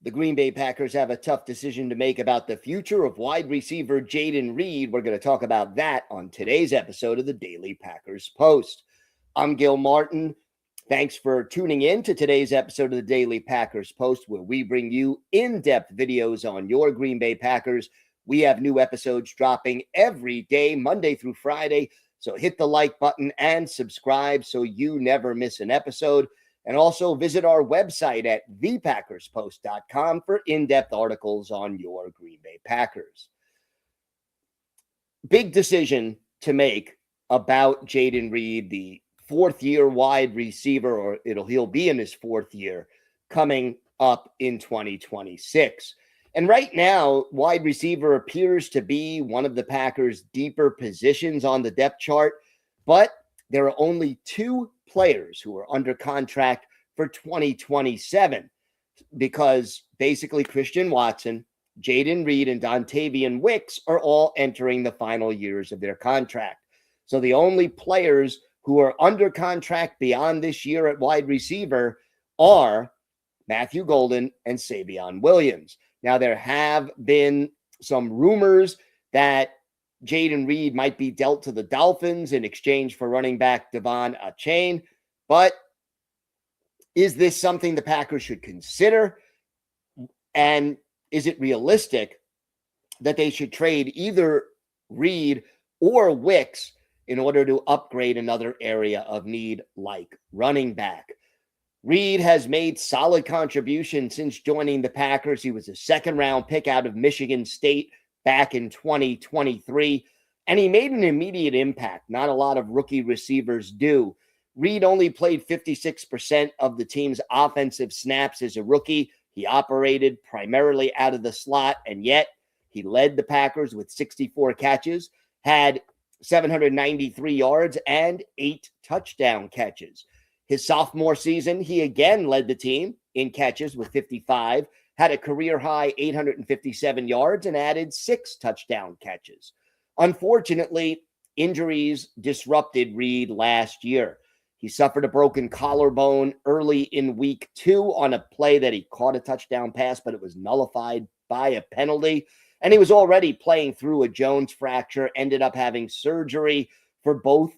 The Green Bay Packers have a tough decision to make about the future of wide receiver Jayden Reed. We're going to talk about that on today's episode of the Daily Packers Post. I'm Gil Martin. Thanks for tuning in to today's episode of the Daily Packers Post, where we bring you in-depth videos on your Green Bay Packers. We have new episodes dropping every day, Monday through Friday. So hit the like button and subscribe so you never miss an episode. And also visit our website at thepackerspost.com for in-depth articles on your Green Bay Packers. Big decision to make about Jayden Reed, the fourth-year wide receiver, or he'll be in his fourth year, coming up in 2026. And right now, wide receiver appears to be one of the Packers' deeper positions on the depth chart, but there are only two players who are under contract for 2027 because basically Christian Watson, Jayden Reed, and Dontavian Wicks are all entering the final years of their contract. So the only players who are under contract beyond this year at wide receiver are Matthew Golden and Savion Williams. Now, there have been some rumors that Jayden Reed might be dealt to the Dolphins in exchange for running back Devon Achane. But is this something the Packers should consider? And is it realistic that they should trade either Reed or Wicks in order to upgrade another area of need like running back? Reed has made solid contributions since joining the Packers. He was a second-round pick out of Michigan State back in 2023, and he made an immediate impact. Not a lot of rookie receivers do. Reed only played 56% of the team's offensive snaps as a rookie. He operated primarily out of the slot, and yet he led the Packers with 64 catches, had 793 yards, and 8 touchdown catches. His sophomore season, he again led the team in catches with 55, had a career-high 857 yards, and added 6 touchdown catches. Unfortunately, injuries disrupted Reed last year. He suffered a broken collarbone early in week 2 on a play that he caught a touchdown pass, but it was nullified by a penalty. And he was already playing through a Jones fracture, ended up having surgery for both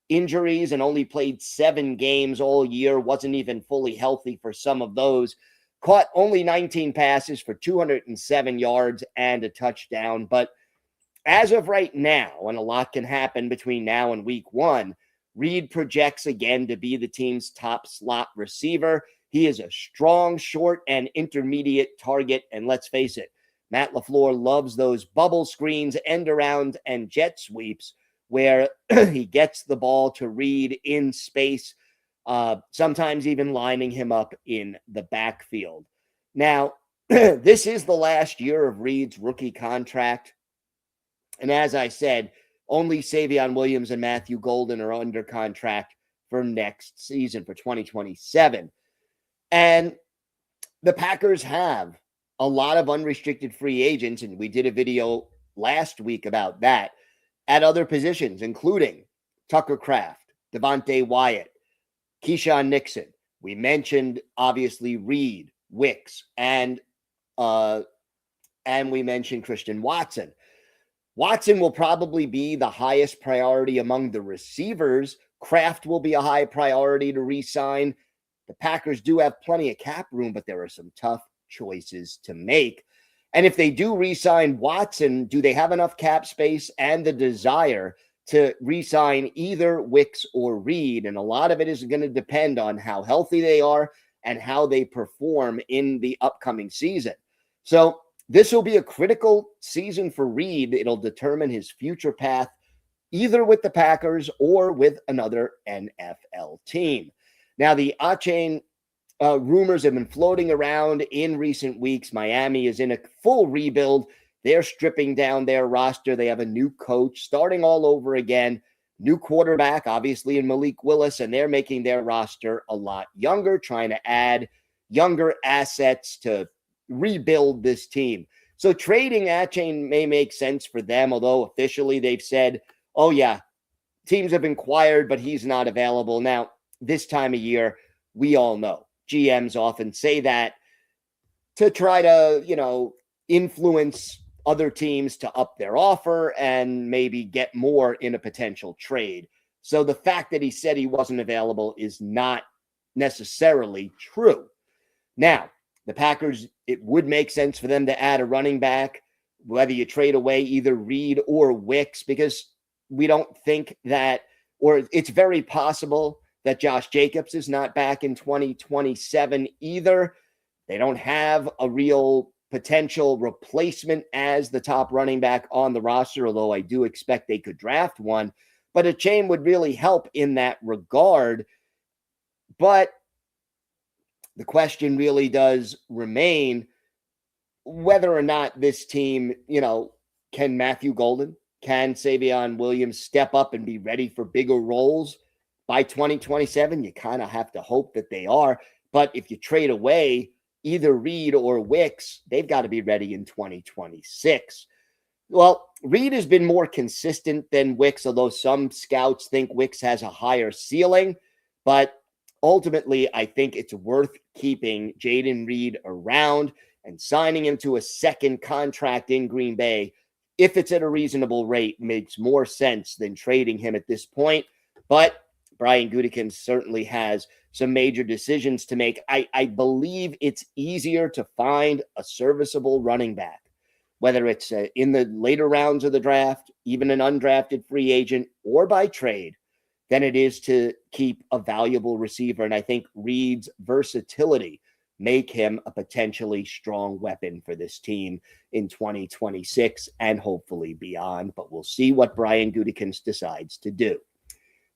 injuries and only played 7 games all year, wasn't even fully healthy for some of those. Caught only 19 passes for 207 yards and a touchdown. But as of right now, and a lot can happen between now and week 1, Reed projects again to be the team's top slot receiver. He is a strong, short, and intermediate target. And let's face it, Matt LaFleur loves those bubble screens, end around, and jet sweeps where he gets the ball to Reed in space, sometimes even lining him up in the backfield. Now, this is the last year of Reed's rookie contract. And as I said, only Savion Williams and Matthew Golden are under contract for next season, for 2027. And the Packers have a lot of unrestricted free agents, and we did a video last week about that, at other positions, including Tucker Kraft, Devontae Wyatt, Keyshawn Nixon. We mentioned, obviously, Reed, Wicks, and we mentioned Christian Watson. Watson will probably be the highest priority among the receivers. Kraft will be a high priority to re-sign. The Packers do have plenty of cap room, but there are some tough choices to make. And if they do re-sign Watson, do they have enough cap space and the desire to re-sign either Wicks or Reed? And a lot of it is going to depend on how healthy they are and how they perform in the upcoming season. So this will be a critical season for Reed. It'll determine his future path, either with the Packers or with another NFL team. Now, the Achane rumors have been floating around in recent weeks. Miami is in a full rebuild. They're stripping down their roster. They have a new coach, starting all over again. New quarterback, obviously, in Malik Willis, and they're making their roster a lot younger, trying to add younger assets to rebuild this team. So trading Achane may make sense for them, although officially they've said, oh yeah, teams have inquired, but he's not available. Now, this time of year, we all know GMs often say that. to try to, influence other teams to up their offer and maybe get more in a potential trade. So the fact that he said he wasn't available is not necessarily true. Now, the Packers, it would make sense for them to add a running back, whether you trade away either Reed or Wicks, because we don't think that, or it's very possible that Josh Jacobs is not back in 2027 either. They don't have a real potential replacement as the top running back on the roster, although I do expect they could draft one. But a chain would really help in that regard. But the question really does remain whether or not this team, can Matthew Golden, can Savion Williams step up and be ready for bigger roles by 2027? You kind of have to hope that they are. But if you trade away either Reed or Wicks, they've got to be ready in 2026. Well, Reed has been more consistent than Wicks, although some scouts think Wicks has a higher ceiling. But ultimately, I think it's worth keeping Jayden Reed around and signing him to a second contract in Green Bay. If it's at a reasonable rate, makes more sense than trading him at this point. But Brian Gutekunst certainly has some major decisions to make. I believe it's easier to find a serviceable running back, whether it's in the later rounds of the draft, even an undrafted free agent, or by trade, than it is to keep a valuable receiver. And I think Reed's versatility make him a potentially strong weapon for this team in 2026 and hopefully beyond. But we'll see what Brian Gutekunst decides to do.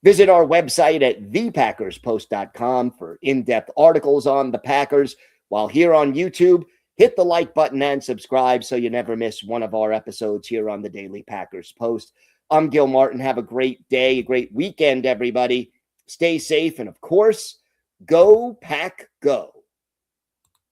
Visit our website at thepackerspost.com for in-depth articles on the Packers. While here on YouTube, hit the like button and subscribe so you never miss one of our episodes here on the Daily Packers Post. I'm Gil Martin. Have a great day, a great weekend, everybody. Stay safe, and of course, go Pack Go.